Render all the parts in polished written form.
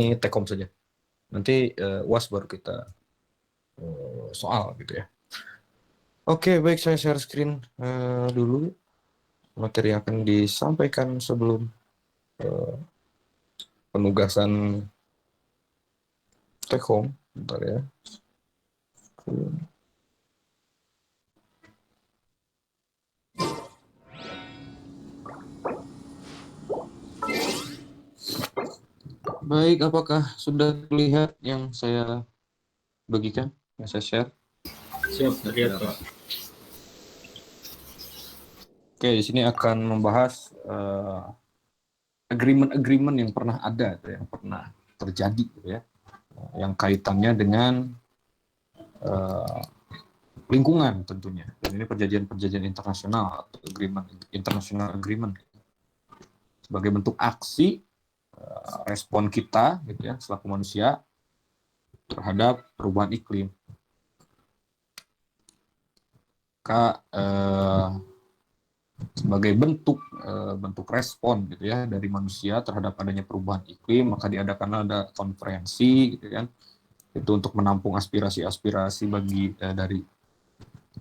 ini take home saja. Nanti UAS baru kita soal gitu ya. Oke, baik, saya share screen dulu. Materi yang akan disampaikan sebelum penugasan take home. Bentar ya. Baik, apakah sudah terlihat yang saya bagikan, yang saya share? Siap, terlihat Pak. Oke, di sini akan membahas agreement-agreement yang pernah ada, yang pernah terjadi, ya, yang kaitannya dengan lingkungan tentunya. Dan ini perjanjian-perjanjian internasional atau international agreement sebagai bentuk aksi respon kita, gitu ya, selaku manusia terhadap perubahan iklim. Sebagai bentuk respon gitu ya dari manusia terhadap adanya perubahan iklim, maka diadakanlah ada konferensi gitu kan, itu untuk menampung aspirasi-aspirasi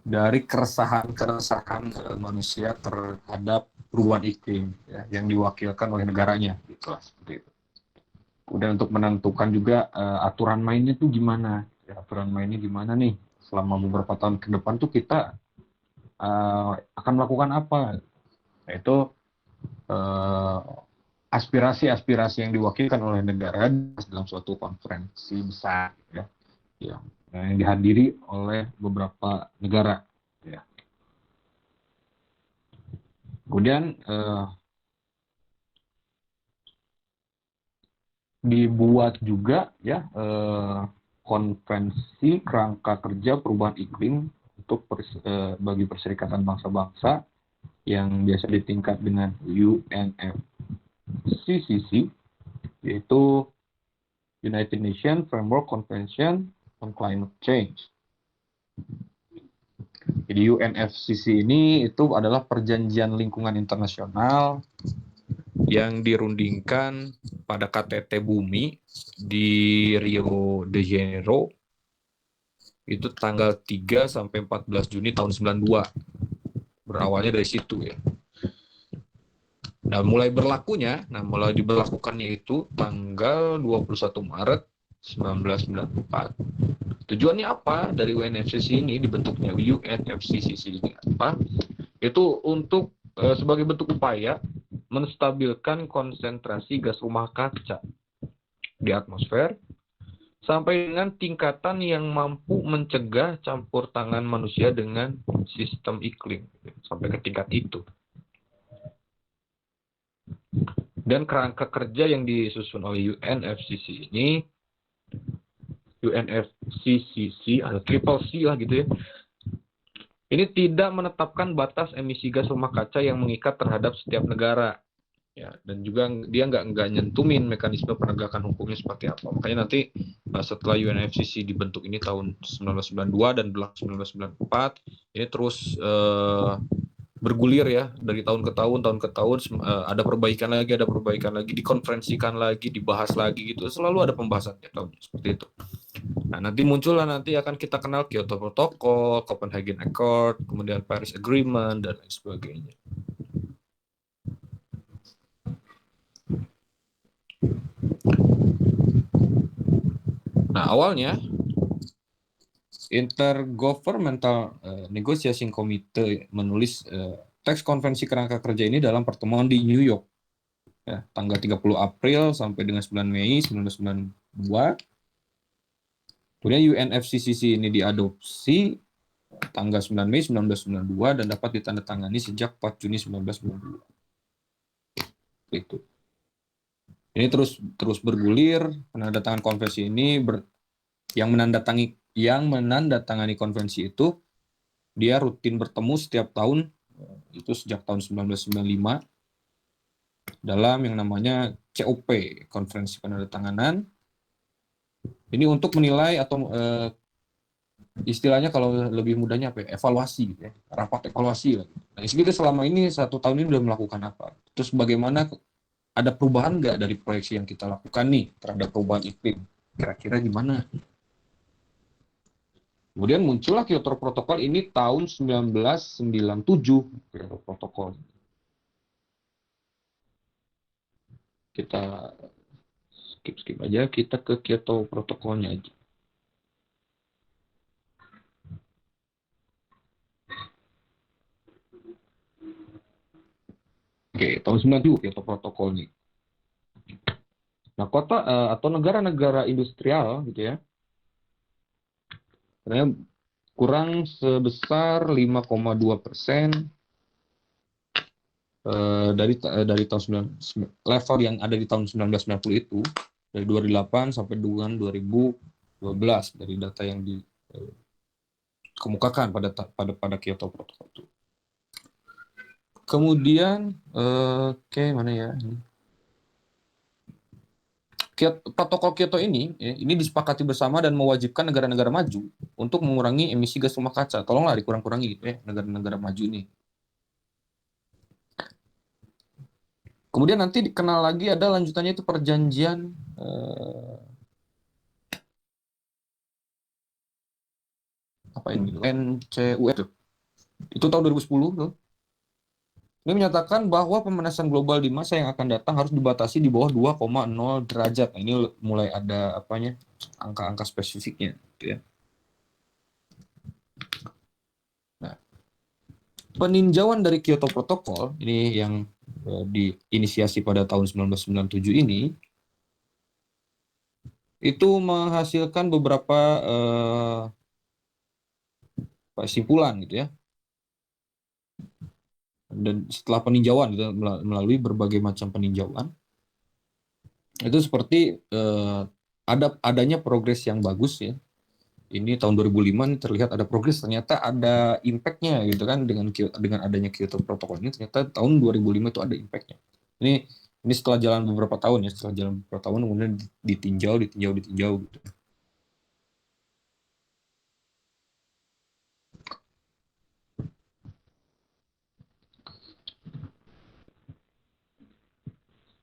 dari keresahan manusia terhadap perubahan iklim ya, yang diwakilkan oleh negaranya gitu lah, seperti itu. Kemudian untuk menentukan juga aturan mainnya tuh gimana ya, aturan mainnya gimana nih selama beberapa tahun ke depan tuh kita akan melakukan apa, yaitu aspirasi-aspirasi yang diwakilkan oleh negara dalam suatu konferensi besar ya, yang dihadiri oleh beberapa negara ya. Kemudian dibuat juga ya konferensi kerangka kerja perubahan iklim untuk bagi Perserikatan Bangsa-Bangsa yang biasa ditingkat dengan UNFCCC, yaitu United Nations Framework Convention on Climate Change. Jadi UNFCCC ini itu adalah perjanjian lingkungan internasional yang dirundingkan pada KTT Bumi di Rio de Janeiro itu tanggal 3 sampai 14 Juni tahun 92. Berawalnya dari situ ya. Nah, mulai diberlakukannya itu tanggal 21 Maret 1994. Tujuannya apa dari UNFCCC ini, dibentuknya UNFCCC ini apa? Itu untuk sebagai bentuk upaya menstabilkan konsentrasi gas rumah kaca di atmosfer sampai dengan tingkatan yang mampu mencegah campur tangan manusia dengan sistem iklim, sampai ke tingkat itu. Dan kerangka kerja yang disusun oleh UNFCCC ini, UNFCCC atau triple C lah gitu ya, ini tidak menetapkan batas emisi gas rumah kaca yang mengikat terhadap setiap negara. Ya, dan juga dia nggak nyentumin mekanisme penegakan hukumnya seperti apa. Makanya nanti setelah UNFCCC dibentuk ini tahun 1992 dan berlaku 1994, ini terus bergulir ya dari tahun ke tahun ada perbaikan lagi, dikonferensikan lagi, dibahas lagi gitu, selalu ada pembahasannya tahun seperti itu. Nah, nanti akan kita kenal Kyoto Protocol, Copenhagen Accord, kemudian Paris Agreement dan lain sebagainya. Nah, awalnya Intergovernmental Negotiation Committee menulis teks konvensi kerangka kerja ini dalam pertemuan di New York ya, tanggal 30 April sampai dengan 9 Mei 1992. Kemudian UNFCCC ini diadopsi tanggal 9 Mei 1992 dan dapat ditandatangani sejak 4 Juni 1992. Itu. Ini terus bergulir. Penandatangan konvensi ini yang menandatangani konvensi itu dia rutin bertemu setiap tahun, itu sejak tahun 1995 dalam yang namanya COP, Konferensi Penandatanganan. Ini untuk menilai atau istilahnya kalau lebih mudahnya apa ya, evaluasi gitu ya, rapat evaluasi. Nah, kita selama ini 1 tahun ini sudah melakukan apa, terus bagaimana ada perubahan nggak dari proyeksi yang kita lakukan nih terhadap perubahan iklim? Kira-kira gimana? Kemudian muncullah Kyoto Protocol ini tahun 1997, Kyoto Protocol. Kita skip aja, kita ke Kyoto Protocolnya aja. Oke, tahun 97 Kyoto Protocol nih. Nah, kota atau negara-negara industrial gitu ya, sebenarnya kurang sebesar 5,2% dari tahun level yang ada di tahun 1990 itu, dari 2008 sampai dengan 2012 dari data yang dikemukakan pada Kyoto Protocol itu. Kemudian mana ya? Protokol Kyoto ini disepakati bersama dan mewajibkan negara-negara maju untuk mengurangi emisi gas rumah kaca. Tolonglah dikurang-kurangi gitu ya, negara-negara maju ini. Kemudian nanti dikenal lagi ada lanjutannya itu perjanjian apa ini? NCUE itu tahun 2010 tuh. Ini menyatakan bahwa pemanasan global di masa yang akan datang harus dibatasi di bawah 2,0 derajat. Nah, ini mulai ada angka-angka spesifiknya gitu ya. Nah, peninjauan dari Kyoto Protocol ini yang diinisiasi pada tahun 1997 ini itu menghasilkan beberapa kesimpulan gitu ya. Dan setelah peninjauan gitu, melalui berbagai macam peninjauan itu seperti adanya progres yang bagus ya. Ini tahun 2005 nih terlihat ada progres, ternyata ada impact-nya gitu kan dengan adanya Kyoto Protocol ini, ternyata tahun 2005 itu ada impact-nya. Ini setelah jalan beberapa tahun ya, kemudian ditinjau gitu.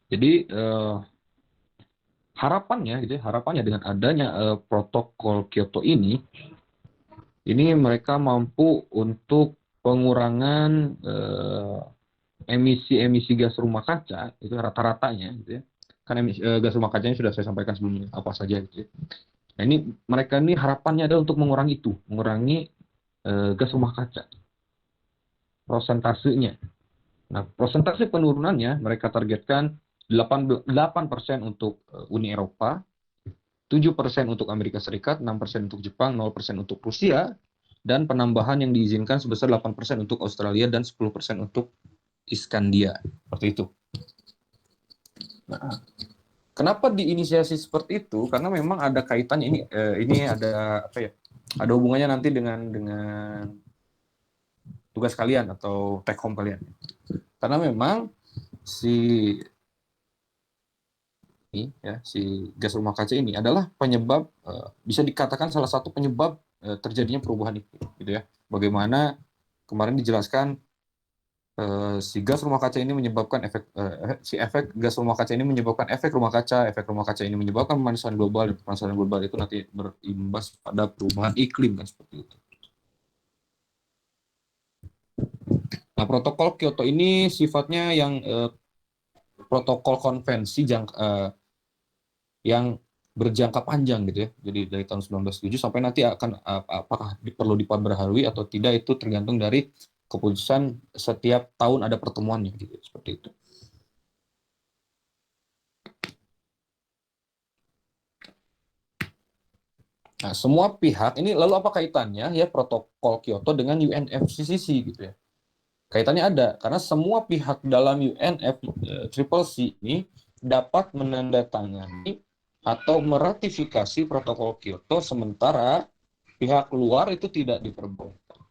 Jadi harapannya dengan adanya protokol Kyoto ini mereka mampu untuk pengurangan emisi gas rumah kaca itu rata-ratanya gitu ya. Kan gas rumah kacanya sudah saya sampaikan sebelumnya apa saja gitu ya. Nah, mereka harapannya adalah untuk mengurangi gas rumah kaca. Prosentasenya. Nah, prosentase penurunannya mereka targetkan 8% untuk Uni Eropa, 7% untuk Amerika Serikat, 6% untuk Jepang, 0% untuk Rusia, dan penambahan yang diizinkan sebesar 8% untuk Australia dan 10% untuk Iskandia. Seperti itu. Nah, kenapa diinisiasi seperti itu? Karena memang ada kaitannya ini ada apa ya? Ada hubungannya nanti dengan tugas kalian atau take home kalian. Karena memang si gas rumah kaca ini adalah penyebab, bisa dikatakan salah satu penyebab terjadinya perubahan iklim gitu ya. Bagaimana kemarin dijelaskan si gas rumah kaca ini menyebabkan efek gas rumah kaca ini menyebabkan efek rumah kaca ini menyebabkan pemanasan global, dan pemanasan global itu nanti berimbas pada perubahan iklim kan seperti itu. Nah, protokol Kyoto ini sifatnya yang protokol konvensi yang berjangka panjang gitu ya. Jadi dari tahun 1907 sampai nanti akan apakah perlu diperbaharui atau tidak itu tergantung dari keputusan setiap tahun ada pertemuannya gitu, seperti itu. Nah, semua pihak ini lalu apa kaitannya ya protokol Kyoto dengan UNFCCC gitu ya? Kaitannya ada karena semua pihak dalam UNFCCC ini dapat menandatangani atau meratifikasi protokol Kyoto sementara pihak luar itu tidak diperbolehkan.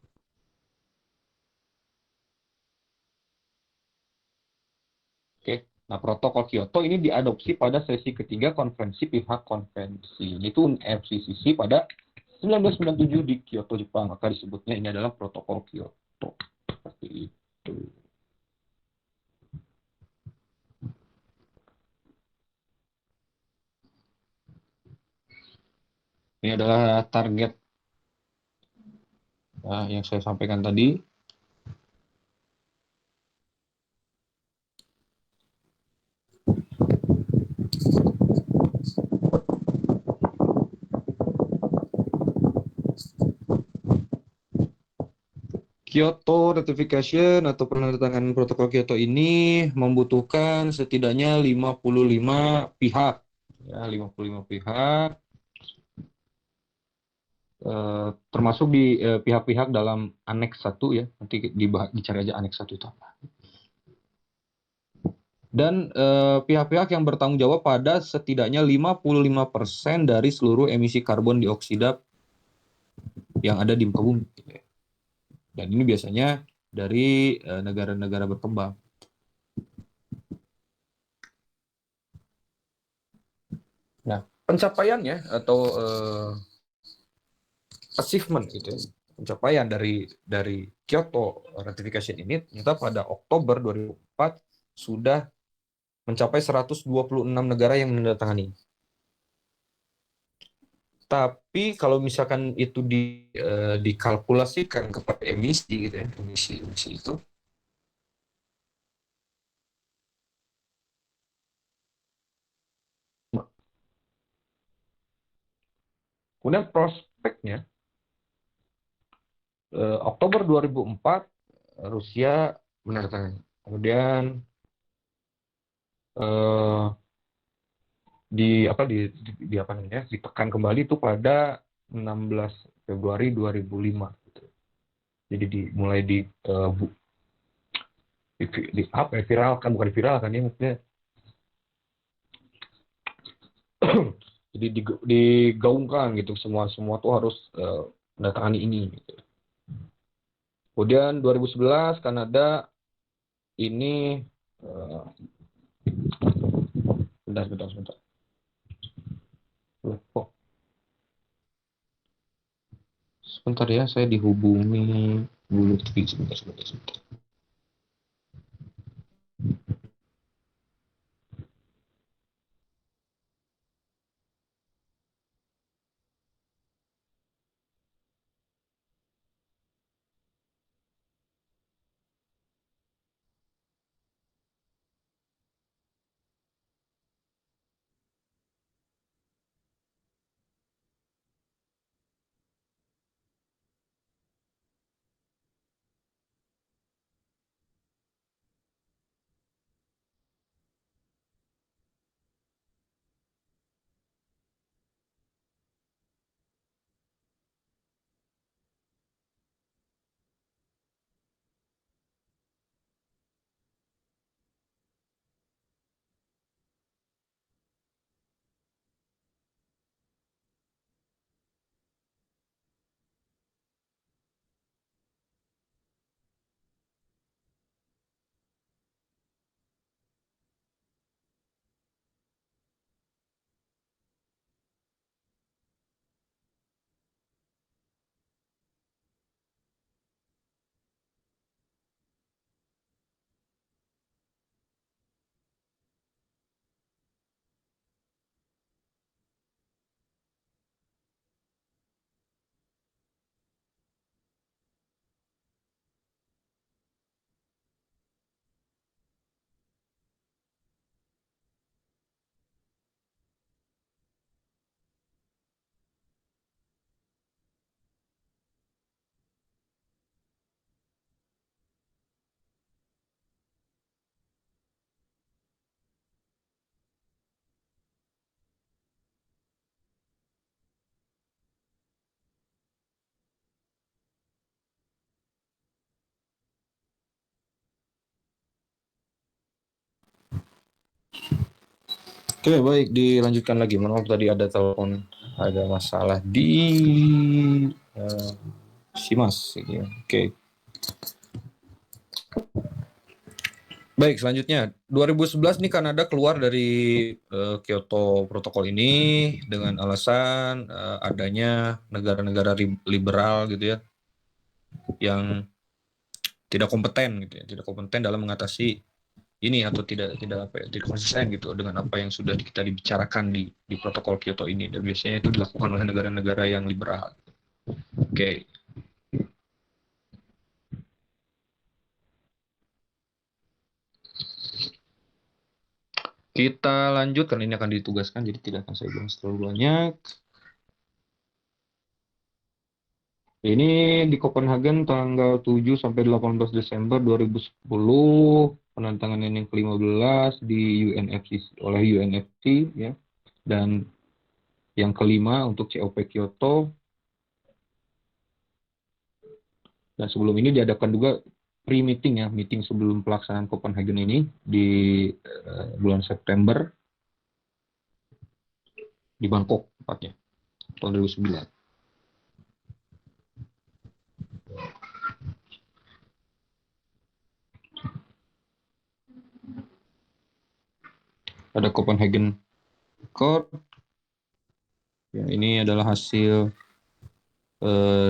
Oke. Nah, protokol Kyoto ini diadopsi pada sesi ketiga konferensi pihak konvensi. Itu FCCC pada 1997 di Kyoto, Jepang. Maka disebutnya ini adalah protokol Kyoto. Seperti itu. Ini adalah target yang saya sampaikan tadi. Kyoto Ratification atau penandatanganan protokol Kyoto ini membutuhkan setidaknya 55 pihak. Ya, 55 pihak, termasuk di pihak-pihak dalam aneks 1 ya. Nanti dicari aja aneks 1 itu apa. Dan pihak-pihak yang bertanggung jawab pada setidaknya 55% dari seluruh emisi karbon dioksida yang ada di muka bumi. Dan ini biasanya dari negara-negara berkembang. Nah, pencapaiannya atau achievement gitu ya, pencapaian dari Kyoto Ratification ini ternyata pada Oktober 2004 sudah mencapai 126 negara yang menandatangani. Tapi kalau misalkan itu dikalkulasikan kepada emisi gitu ya, emisi itu kemudian prospeknya Oktober 2004 Rusia menandatangani. Kemudian ditekan kembali itu pada 16 Februari 2005 gitu. Jadi mulai viralkan, bukan viralkan ya maksudnya. Jadi digaungkan gitu, semua tuh harus menandatangani ini gitu. Kemudian 2011 Kanada ini sebentar. Kok sebentar ya, saya dihubungi dulu. Sebentar. Oke, baik, dilanjutkan lagi. Maaf tadi ada telepon, ada masalah di Simas. Oke. Baik, selanjutnya 2011 nih Kanada keluar dari Kyoto Protokol ini dengan alasan adanya negara-negara liberal gitu ya, yang tidak kompeten gitu ya, tidak kompeten dalam mengatasi ini atau tidak apa ya, tidak konsisten gitu dengan apa yang sudah kita dibicarakan di protokol Kyoto ini, dan biasanya itu dilakukan oleh negara-negara yang liberal. Oke. Kita lanjut karena ini akan ditugaskan, jadi tidak akan saya bahas terlalu banyak. Ini di Copenhagen tanggal 7 sampai 18 Desember 2010, penantangan yang ke-15 di UNFCCC oleh UNFC ya. Dan yang kelima untuk COP Kyoto. Dan sebelum ini diadakan juga pre-meeting ya, meeting sebelum pelaksanaan Copenhagen ini di bulan September di Bangkok tepatnya tahun 2009. Ada Copenhagen Accord. Ya, ini adalah hasil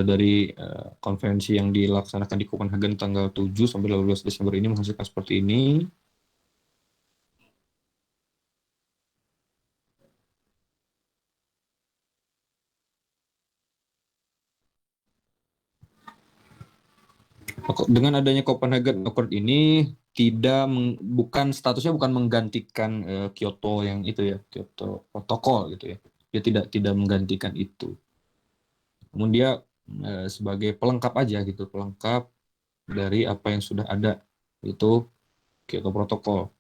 dari konferensi yang dilaksanakan di Copenhagen tanggal 7 sampai 18 Desember ini menghasilkan seperti ini. Dengan adanya Copenhagen Accord ini bukan statusnya bukan menggantikan Kyoto yang itu ya, Kyoto Protokol gitu ya. Dia tidak menggantikan itu. Namun dia sebagai pelengkap aja gitu, pelengkap dari apa yang sudah ada, itu Kyoto Protokol.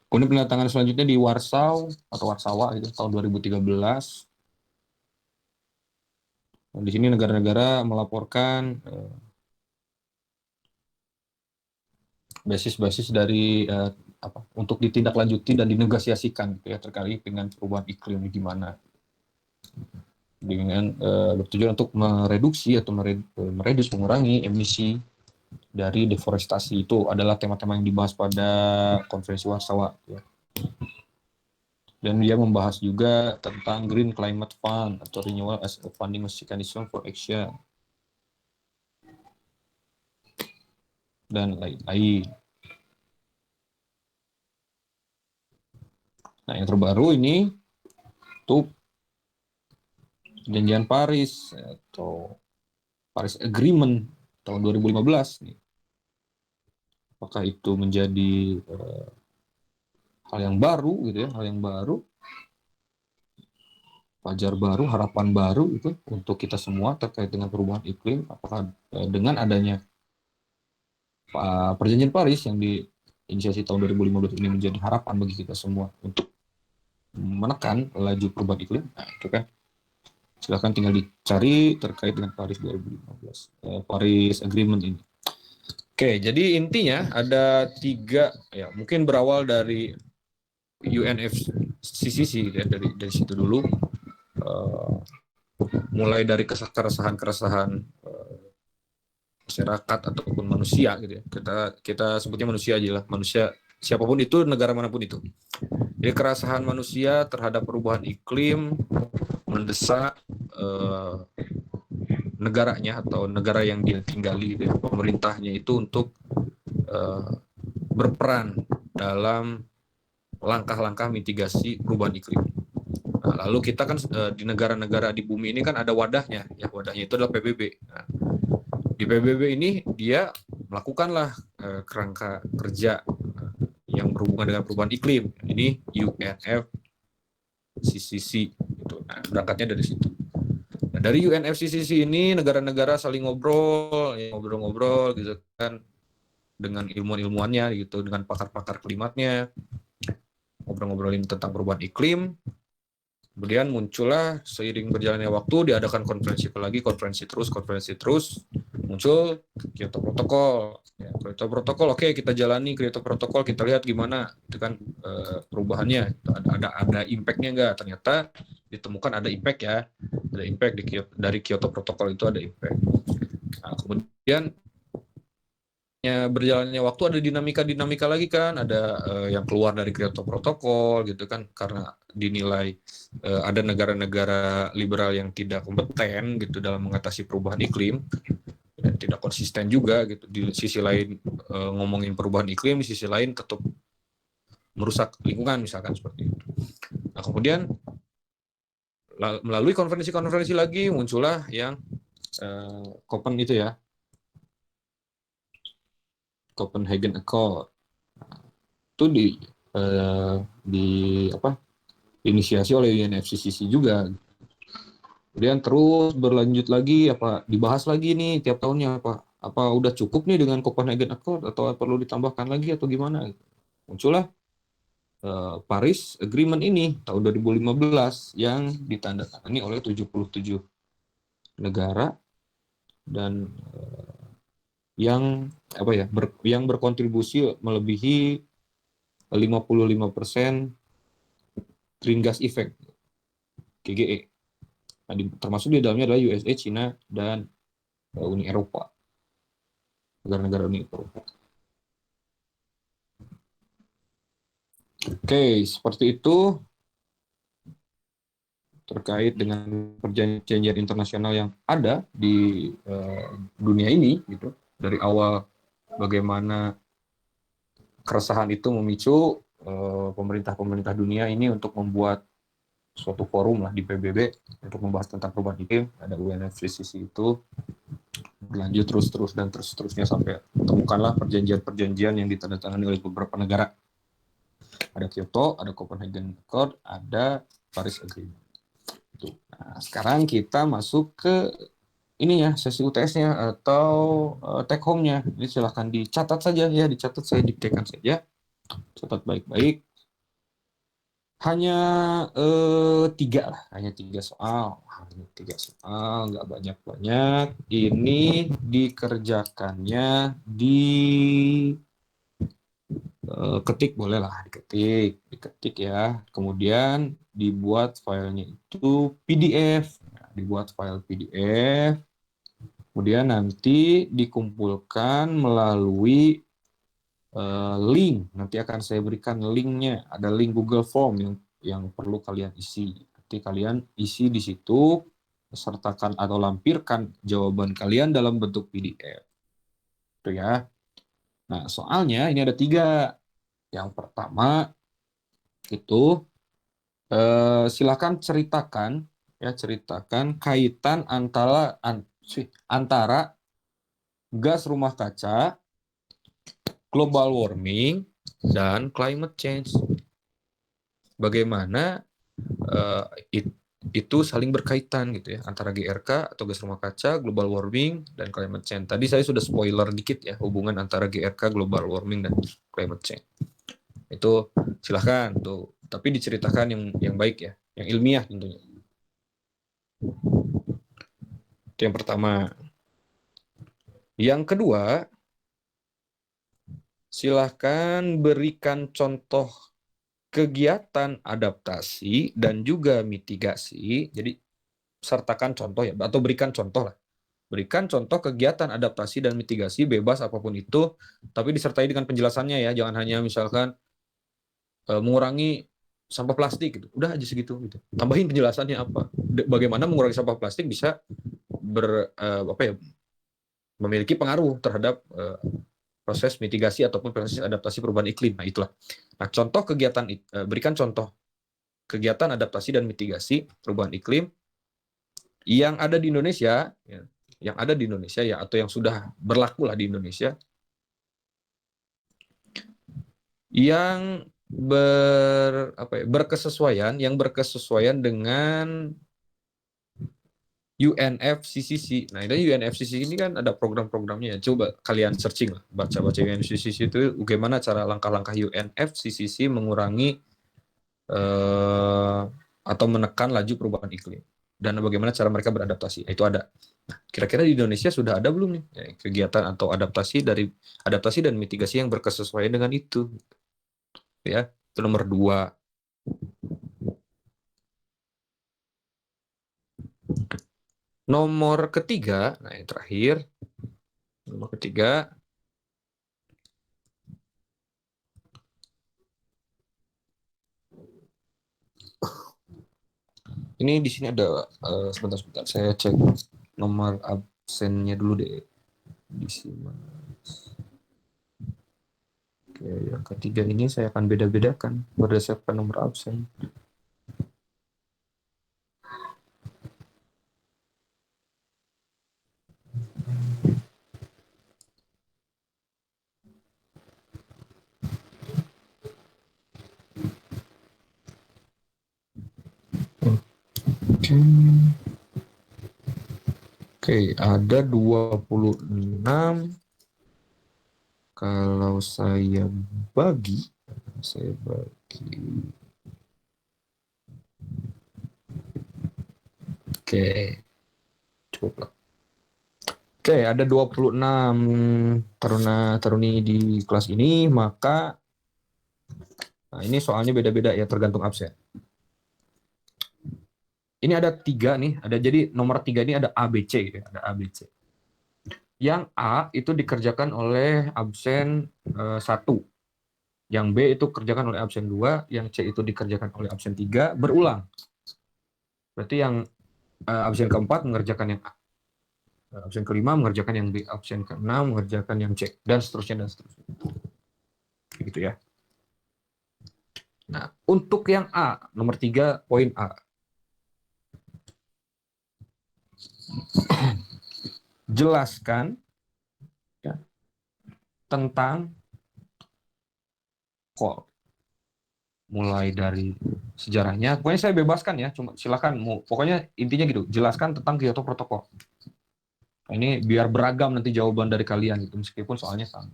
Kemudian penandatanganan selanjutnya di Warsaw atau Warsawa itu tahun 2013. Di sini negara-negara melaporkan basis-basis dari untuk ditindaklanjuti dan dinegosiasikan gitu ya, terkait dengan perubahan iklim gimana, dengan bertujuan untuk mereduksi atau mengurangi emisi dari deforestasi. Itu adalah tema-tema yang dibahas pada konferensi Warsawa ya. Dan dia membahas juga tentang Green Climate Fund atau Renewal as a Funding Mechanism for Action dan lain-lain. Nah, yang terbaru ini tuh Perjanjian Paris atau Paris Agreement tahun 2015 nih. Apakah itu menjadi hal yang baru gitu ya, hal yang baru, fajar baru, harapan baru itu untuk kita semua terkait dengan perubahan iklim? Apakah dengan adanya Perjanjian Paris yang diinisiasi tahun 2015 ini menjadi harapan bagi kita semua untuk menekan laju perubahan iklim? Nah, itu kan silakan tinggal dicari terkait dengan Paris 2015, Paris Agreement ini. Oke, jadi intinya ada 3 ya, mungkin berawal dari UNFCCC ya, dari situ dulu, mulai dari keresahan masyarakat ataupun manusia gitu ya. Kita sebutnya manusia aja lah, manusia siapapun itu, negara manapun itu. Jadi keresahan manusia terhadap perubahan iklim mendesak negaranya atau negara yang dia tinggali, gitu ya, pemerintahnya itu untuk berperan dalam langkah-langkah mitigasi perubahan iklim. Nah, lalu kita kan di negara-negara di bumi ini kan ada wadahnya, ya wadahnya itu adalah PBB. Nah, di PBB ini dia melakukanlah kerangka kerja yang berhubungan dengan perubahan iklim. Ini UNFCCC. Gitu. Nah, berangkatnya dari situ. Nah, dari UNFCCC ini negara-negara saling ngobrol-ngobrol gitu kan, dengan ilmuwan-ilmuannya gitu, dengan pakar-pakar klimatnya, ngobrol-ngobrolin tentang perubahan iklim. Kemudian muncullah seiring berjalannya waktu, diadakan konferensi terus, muncul Kyoto Protokol. Ya, Kyoto Protokol, oke, kita jalani Kyoto Protokol, kita lihat gimana itu kan perubahannya, ada impact-nya nggak? Ternyata ditemukan ada impact ya, ada impact dari Kyoto Protokol itu ada impact. Nah, kemudian berjalannya waktu ada dinamika lagi kan, ada yang keluar dari Kyoto Protokol gitu kan, karena dinilai ada negara-negara liberal yang tidak kompeten gitu dalam mengatasi perubahan iklim dan tidak konsisten juga gitu. Di sisi lain ngomongin perubahan iklim, di sisi lain tetap merusak lingkungan misalkan seperti itu. Nah kemudian melalui konferensi-konferensi lagi muncullah yang Kopen itu ya, Copenhagen Accord. Itu di apa inisiasi oleh UNFCCC juga. Kemudian terus berlanjut lagi dibahas lagi nih tiap tahunnya apa udah cukup nih dengan Copenhagen Accord atau perlu ditambahkan lagi atau gimana? Muncullah Paris Agreement ini tahun 2015 yang ditandatangani oleh 77 negara dan yang yang berkontribusi melebihi 55% greenhouse effect GGE. Nah, termasuk di dalamnya adalah USA, China, dan Uni Eropa, negara-negara Uni Eropa. Oke, seperti itu terkait dengan perjanjian internasional yang ada di dunia ini, gitu. Dari awal bagaimana keresahan itu memicu pemerintah-pemerintah dunia ini untuk membuat suatu forum lah di PBB untuk membahas tentang perubahan iklim. Ada UNFCCC itu berlanjut terus-terusnya sampai temukanlah perjanjian-perjanjian yang ditandatangani oleh beberapa negara. Ada Kyoto, ada Copenhagen Accord, ada Paris Agreement. Nah, sekarang kita masuk ke ini ya, sesi UTS-nya atau take home-nya. Ini silahkan dicatat saja ya, saya diktekan saja. Catat baik-baik. Hanya tiga soal, nggak banyak-banyak. Ini dikerjakannya di ketik boleh lah, diketik ya. Kemudian dibuat filenya itu PDF, dibuat file PDF. Kemudian nanti dikumpulkan melalui link. Nanti akan saya berikan linknya. Ada link Google Form yang perlu kalian isi. Nanti kalian isi di situ, sertakan atau lampirkan jawaban kalian dalam bentuk PDF. Itu ya. Nah, soalnya ini ada 3. Yang pertama itu silakan ceritakan kaitan antara gas rumah kaca, global warming, dan climate change. Bagaimana itu saling berkaitan gitu ya, antara GRK atau gas rumah kaca, global warming, dan climate change. Tadi saya sudah spoiler dikit ya, hubungan antara GRK, global warming, dan climate change. Itu silahkan tuh, tapi diceritakan yang baik ya, yang ilmiah tentunya. Itu yang pertama. Yang kedua, silahkan berikan contoh kegiatan adaptasi dan juga mitigasi. Jadi sertakan contoh ya, atau berikan contoh lah. Berikan contoh kegiatan adaptasi dan mitigasi bebas apapun itu, tapi disertai dengan penjelasannya ya. Jangan hanya misalkan mengurangi sampah plastik gitu. Udah aja segitu gitu. Tambahin penjelasannya apa. Bagaimana mengurangi sampah plastik bisa memiliki pengaruh terhadap proses mitigasi ataupun proses adaptasi perubahan iklim. Nah, itulah. Nah, contoh kegiatan berikan contoh kegiatan adaptasi dan mitigasi perubahan iklim yang ada di Indonesia ya, ya, atau yang sudah berlaku lah di Indonesia yang berkesesuaian dengan UNFCCC. Nah, ini UNFCCC ini kan ada program-programnya ya. Coba kalian searching lah, baca-baca UNFCCC itu bagaimana cara langkah-langkah UNFCCC mengurangi atau menekan laju perubahan iklim dan bagaimana cara mereka beradaptasi. Itu ada. Nah, kira-kira di Indonesia sudah ada belum nih kegiatan atau adaptasi dan mitigasi yang berkesesuaian dengan itu? Ya, itu nomor 2. Nomor ketiga, nah yang terakhir, nomor ketiga, Ini di sini ada sebentar saya cek nomor absennya dulu deh di sini. Oke, yang ketiga ini saya akan beda-bedakan berdasarkan nomor absen. Oke. Oke, ada 26. Kalau saya bagi oke, cukup lah. Oke, ada 26 taruna-taruni di kelas ini, maka nah ini soalnya beda-beda ya tergantung absen. Ini ada 3 nih, jadi nomor 3 ini ada ABC gitu ya, ada ABC. Yang A itu dikerjakan oleh absen 1. Yang B itu kerjakan oleh absen 2, yang C itu dikerjakan oleh absen 3, berulang. Berarti yang absen keempat mengerjakan yang A. Absen kelima mengerjakan yang B, absen keenam mengerjakan yang C, dan seterusnya dan seterusnya. Gitu ya. Nah, untuk yang A, nomor 3, poin A. Jelaskan ya, tentang call. Mulai dari sejarahnya, pokoknya saya bebaskan ya, cuma silakan mau, pokoknya intinya gitu, jelaskan tentang Kyoto Protocol. Nah, ini biar beragam nanti jawaban dari kalian gitu, meskipun soalnya sama.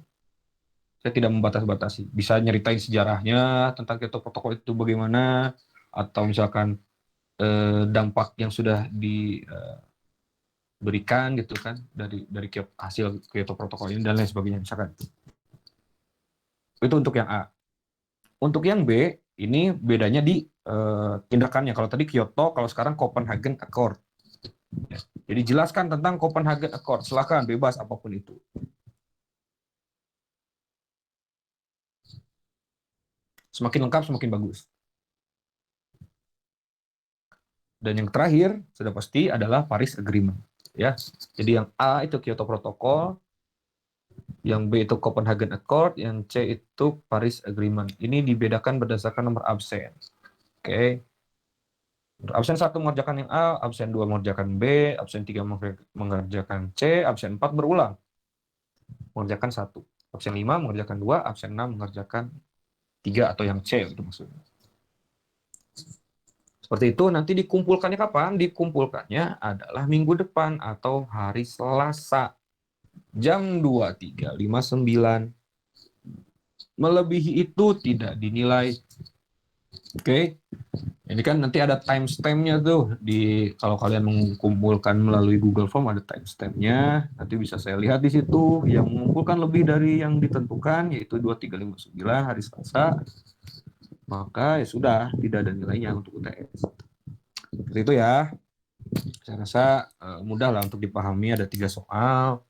Saya tidak membatas-batasi. Bisa nyeritain sejarahnya tentang Kyoto Protocol itu bagaimana, atau misalkan dampak yang sudah diberikan gitu kan dari hasil Kyoto Protocol ini dan lain sebagainya misalkan. Itu untuk yang A. Untuk yang B, ini bedanya di tindakannya. Kalau tadi Kyoto, kalau sekarang Copenhagen Accord. Ya. Jadi jelaskan tentang Copenhagen Accord. Silakan bebas apapun itu. Semakin lengkap, semakin bagus. Dan yang terakhir sudah pasti adalah Paris Agreement. Ya, jadi yang A itu Kyoto Protocol, yang B itu Copenhagen Accord, yang C itu Paris Agreement. Ini dibedakan berdasarkan nomor absen. Oke. Absen 1 mengerjakan yang A, absen 2 mengerjakan B, absen 3 mengerjakan C, absen 4 berulang mengerjakan 1. Absen 5 mengerjakan 2, absen 6 mengerjakan 3 atau yang C itu maksudnya. Seperti itu, nanti dikumpulkannya kapan? Dikumpulkannya adalah minggu depan atau hari Selasa. Jam 23.59. Melebihi itu tidak dinilai. Oke. Ini kan nanti ada timestamp-nya tuh kalau kalian mengumpulkan melalui Google Form ada timestamp-nya. Nanti bisa saya lihat di situ yang mengumpulkan lebih dari yang ditentukan yaitu 2359 hari Selasa. Maka ya sudah tidak ada nilainya untuk UTS. Seperti itu ya. Saya rasa mudah lah untuk dipahami, ada 3 soal.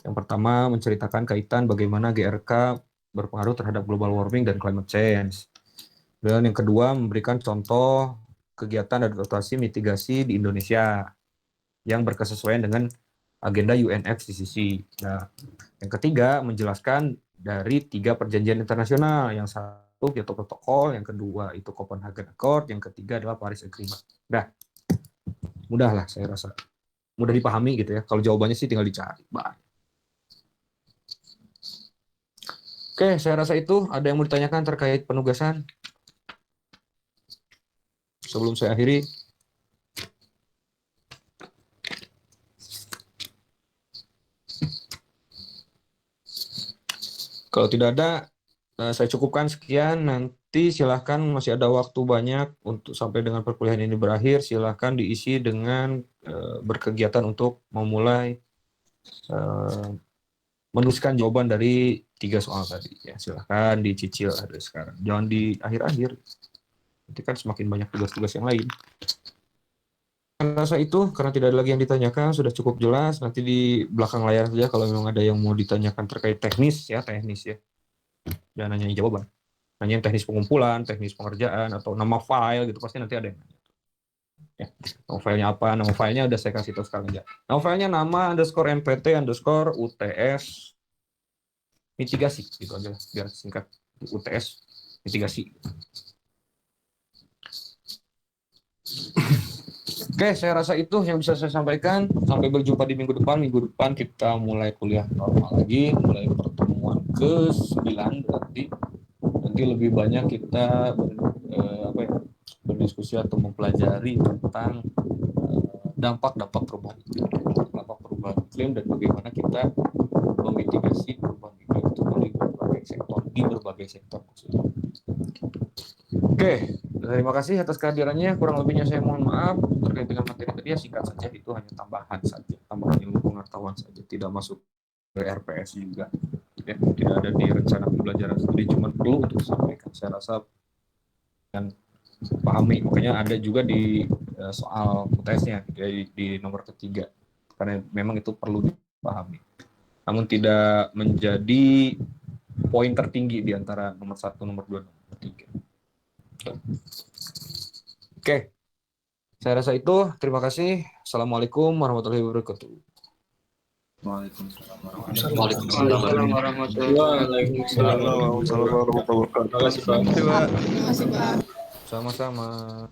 Yang pertama menceritakan kaitan bagaimana GRK berpengaruh terhadap global warming dan climate change. Dan yang kedua, memberikan contoh kegiatan adaptasi mitigasi di Indonesia yang berkesesuaian dengan agenda UNFCCC. Nah, yang ketiga, menjelaskan dari 3 perjanjian internasional. Yang satu Kyoto Protocol, yang kedua itu Copenhagen Accord, yang ketiga adalah Paris Agreement. Nah, mudah lah saya rasa. Mudah dipahami gitu ya. Kalau jawabannya sih tinggal dicari. Bye. Oke, saya rasa itu ada yang mau ditanyakan terkait penugasan sebelum saya akhiri. Kalau tidak ada, saya cukupkan sekian. Nanti silahkan masih ada waktu banyak untuk sampai dengan perkuliahan ini berakhir. Silahkan diisi dengan berkegiatan untuk memulai menuliskan jawaban dari 3 soal tadi. Ya, silahkan dicicil dari sekarang. Jangan di akhir-akhir. Nanti kan semakin banyak tugas-tugas yang lain. Saya rasa itu karena tidak ada lagi yang ditanyakan sudah cukup jelas. Nanti di belakang layar saja kalau memang ada yang mau ditanyakan terkait teknis ya. Jangan nanya jawaban. Nanya yang teknis pengumpulan, teknis pengerjaan, atau nama file gitu, pasti nanti ada yang nanya. Ya, nama filenya apa? Nama filenya udah saya kasih tahu sekarang aja. Nama filenya nama_npt_uts mitigasi gitu aja lah, biar singkat. UTS mitigasi. Oke, saya rasa itu yang bisa saya sampaikan. Sampai berjumpa di minggu depan. Minggu depan kita mulai kuliah normal lagi, mulai pertemuan ke-9 berarti. Nanti lebih banyak kita berdiskusi atau mempelajari tentang dampak-dampak perubahan iklim dan bagaimana kita memitigasi perubahan iklim itu di berbagai sektor maksudnya. Oke, terima kasih atas kehadirannya. Kurang lebihnya saya mohon maaf terkait dengan materi tadi ya, singkat saja, itu hanya tambahan saja, tambahan ilmu pengetahuan saja, tidak masuk ke RPS juga. Ya, tidak ada di rencana pembelajaran studi, cuma perlu untuk disampaikan. Saya rasa dan pahami, makanya ada juga di soal UTS-nya di nomor ketiga, karena memang itu perlu dipahami. Namun tidak menjadi poin tertinggi di antara nomor 1, nomor 2, nomor 3. Oke, saya rasa itu. Terima kasih. Assalamualaikum warahmatullahi wabarakatuh. Waalaikumsalam Waalaikumsalam warahmatullahi wabarakatuh. warahmatullahi wabarakatuh. Terima kasih, Pak. Terima kasih, Pak. Sama-sama.